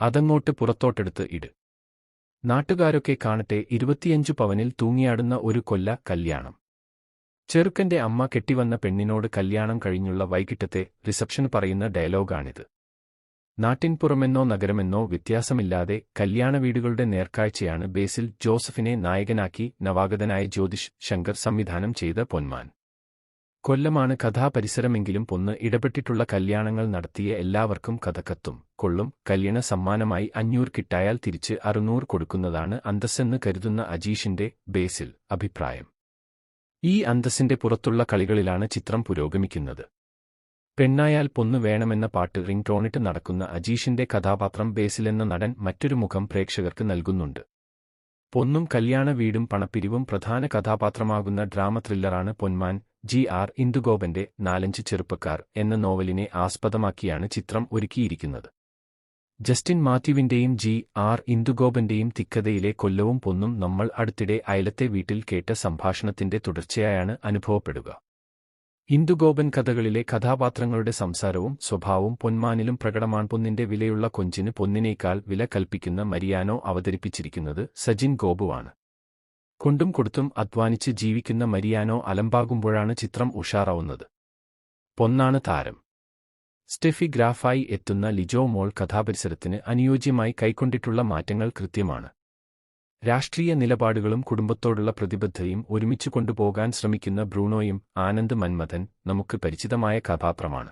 അതങ്ങോട്ട് പുറത്തോട്ടെടുത്ത് ഇട്. നാട്ടുകാരൊക്കെ കാണട്ടെ. 25 പവനിൽ തൂങ്ങിയാടുന്ന ഒരു കൊല്ല കല്യാണം. ചെറുക്കന്റെ അമ്മ കെട്ടിവന്ന പെണ്ണിനോട് കല്യാണം കഴിഞ്ഞുള്ള വൈകിട്ടത്തെ റിസപ്ഷൻ പറയുന്ന ഡയലോഗാണിത്. നാട്ടിൻപുറമെന്നോ നഗരമെന്നോ വ്യത്യാസമില്ലാതെ കല്യാണവീടുകളുടെ നേർക്കാഴ്ചയാണ് ബേസിൽ ജോസഫിനെ നായകനാക്കി നവാഗതനായ ജ്യോതിഷ് ശങ്കർ സംവിധാനം ചെയ്ത പൊന്മാൻ. കൊല്ലമാണ് കഥാപരിസരമെങ്കിലും പൊന്ന് ഇടപെട്ടിട്ടുള്ള കല്യാണങ്ങൾ നടത്തിയ എല്ലാവർക്കും കഥക്കത്തും കൊള്ളും. കല്യാണ സമ്മാനമായി 500 കിട്ടായാൽ തിരിച്ച് 600 കൊടുക്കുന്നതാണ് അന്തസ്സെന്ന് കരുതുന്ന അജീഷിന്റെ ബേസിൽ അഭിപ്രായം. ഈ അന്തസ്സിന്റെ പുറത്തുള്ള കളികളിലാണ് ചിത്രം പുരോഗമിക്കുന്നത്. പെണ്ണായാൽ പൊന്ന് വേണമെന്ന പാട്ട് റിംഗ് ടോണിട്ട് നടക്കുന്ന അജീഷിന്റെ കഥാപാത്രം ബേസിലെന്ന നടൻ മറ്റൊരു മുഖം പ്രേക്ഷകർക്ക് നൽകുന്നുണ്ട്. പൊന്നും കല്യാണ വീടും പണപ്പിരിവും പ്രധാന കഥാപാത്രമാകുന്ന ഡ്രാമ ത്രില്ലറാണ് പൊന്മാൻ. GR ഇന്ദുഗോപന്റെ 4 ചെറുപ്പക്കാർ എന്ന നോവലിനെ ആസ്പദമാക്കിയാണ് ചിത്രം ഒരുക്കിയിരിക്കുന്നത്. ജസ്റ്റിൻ മാത്യുവിന്റെയും GR ഇന്ദുഗോപന്റെയും തിക്കഥയിലെ കൊല്ലവും പൊന്നും നമ്മൾ അടുത്തിടെ അയലത്തെ വീട്ടിൽ കേട്ട സംഭാഷണത്തിന്റെ തുടർച്ചയായാണ് അനുഭവപ്പെടുക. ഇന്ദുഗോപൻ കഥകളിലെ കഥാപാത്രങ്ങളുടെ സംസാരവും സ്വഭാവവും പൊന്മാനിലും പ്രകടമാണ്. പൊന്നിന്റെ വിലയുള്ള കൊഞ്ചിന് പൊന്നിനേക്കാൾ വില കൽപ്പിക്കുന്ന മരിയാനോ അവതരിപ്പിച്ചിരിക്കുന്നത് സജിൻ ഗോപുവാണ്. കൊണ്ടും കൊടുത്തും അധ്വാനിച്ച് ജീവിക്കുന്ന മരിയാനോ അലമ്പാകുമ്പോഴാണ് ചിത്രം ഉഷാറാവുന്നത്. പൊന്നാണ് താരം. സ്റ്റെഫി ഗ്രാഫായി എത്തുന്ന ലിജോ മോൾ കഥാപരിസരത്തിന് അനുയോജ്യമായി കൈക്കൊണ്ടിട്ടുള്ള മാറ്റങ്ങൾ കൃത്യമാണ്. രാഷ്ട്രീയ നിലപാടുകളും കുടുംബത്തോടുള്ള പ്രതിബദ്ധതയും ഒരുമിച്ച് കൊണ്ടുപോകാൻ ശ്രമിക്കുന്ന ബ്രൂണോയും ആനന്ദ് മന്മഥൻ നമുക്ക് പരിചിതമായ കഥാപാത്രമാണ്.